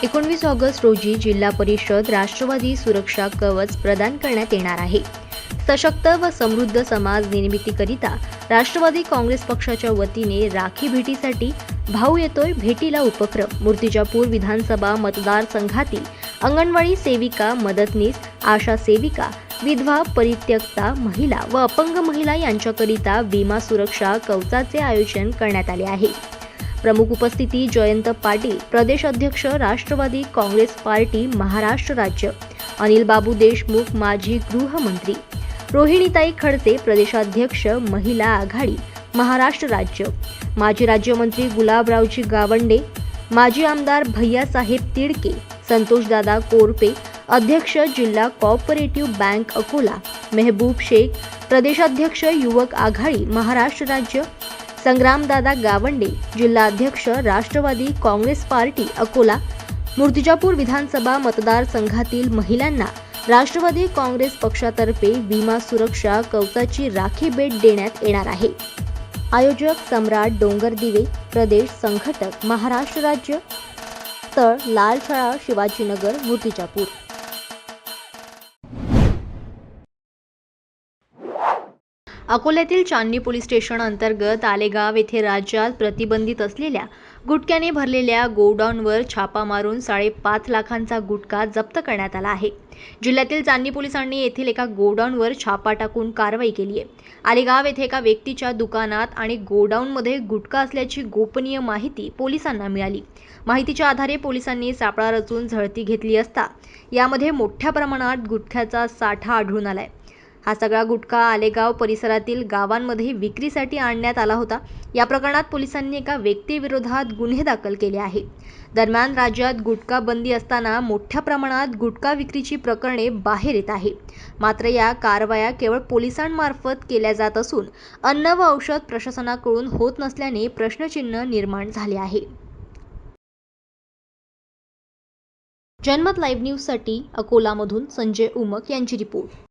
19 August रोजी जिल्हा परिषद राष्ट्रवादी सुरक्षा कवच प्रदान करण्यात येणार आहे। सशक्त व समृद्ध समाज निर्मितीकरिता राष्ट्रवादी काँग्रेस पक्षाच्या वतीने राखी भेटीसाठी भाऊ येतोय भेटीला उपक्रम मूर्तिजापूर विधानसभा मतदारसंघातील अंगणवाडी सेविका, मदतनीस, आशा सेविका, विधवा, परित्यक्ता महिला व अपंग महिला यांच्याकरिता विमा सुरक्षा कवचाचे आयोजन करण्यात आले आहे। प्रमुख उपस्थिती जयंत पाटील, प्रदेश अध्यक्ष राष्ट्रवादी काँग्रेस पार्टी महाराष्ट्र राज्य, अनिल बाबू देशमुख, माजी गृहमंत्री, रोहिणीताई खडसे, प्रदेशाध्यक्ष महिला आघाडी महाराष्ट्र राज्य, माजी राज्यमंत्री गुलाबरावजी गावंडे, माजी आमदार भैयासाहेब तिडके, संतोषदादा कोरपे, अध्यक्ष जिल्हा कोऑपरेटिव्ह बँक अकोला, मेहबूब शेख, प्रदेशाध्यक्ष युवक आघाडी महाराष्ट्र राज्य, संग्रामदादा गावंडे, जिल्हा अध्यक्ष राष्ट्रवादी काँग्रेस पार्टी अकोला, मूर्तिजापूर विधानसभा मतदारसंघातील महिलांना राष्ट्रवादी काँग्रेस पक्षातर्फे विमा सुरक्षा कवचाची राखी भेट देण्यात येणार आहे। आयोजक सम्राट डोंगरदिवे, प्रदेश संघटक महाराष्ट्र राज्य, स्थळ लाल शाळा, शिवाजीनगर, मूर्तिजापूर। अकोल्यातील चांदणी पोलीस स्टेशन अंतर्गत आलेगाव येथे राज्यात प्रतिबंधित असलेल्या गुटख्याने भरलेल्या गोडाऊनवर छापा मारून 5.5 लाखांचा गुटखा जप्त करण्यात आला आहे। जिल्ह्यातील चांदणी पोलिसांनी येथील एका गोडाऊनवर छापा टाकून कारवाई केली आहे। आलेगाव येथे एका व्यक्तीच्या दुकानात आणि गोडाऊनमध्ये गुटखा असल्याची गोपनीय माहिती पोलिसांना मिळाली। माहितीच्या आधारे पोलिसांनी सापळा रचून झडती घेतली असता यामध्ये मोठ्या प्रमाणात गुटख्याचा साठा आढळून आलाय। हा सगळा गुटखा आलेगाव परिसरातील गावांमध्ये विक्रीसाठी आणण्यात आला होता। या प्रकरणात पोलिसांनी एका व्यक्तीविरोधात गुन्हे दाखल केले आहे। दरम्यान राज्यात गुटखा बंदी असताना मोठ्या प्रमाणात गुटखा विक्रीची प्रकरणे बाहेर येत आहे। मात्र या कारवाया केवळ पोलिसांमार्फत केल्या जात असून अन्न व औषध प्रशासनाकडून होत नसल्याने प्रश्नचिन्ह निर्माण झाले आहे। जनमत लाईव्ह न्यूजसाठी अकोलामधून संजय उमक यांची रिपोर्ट।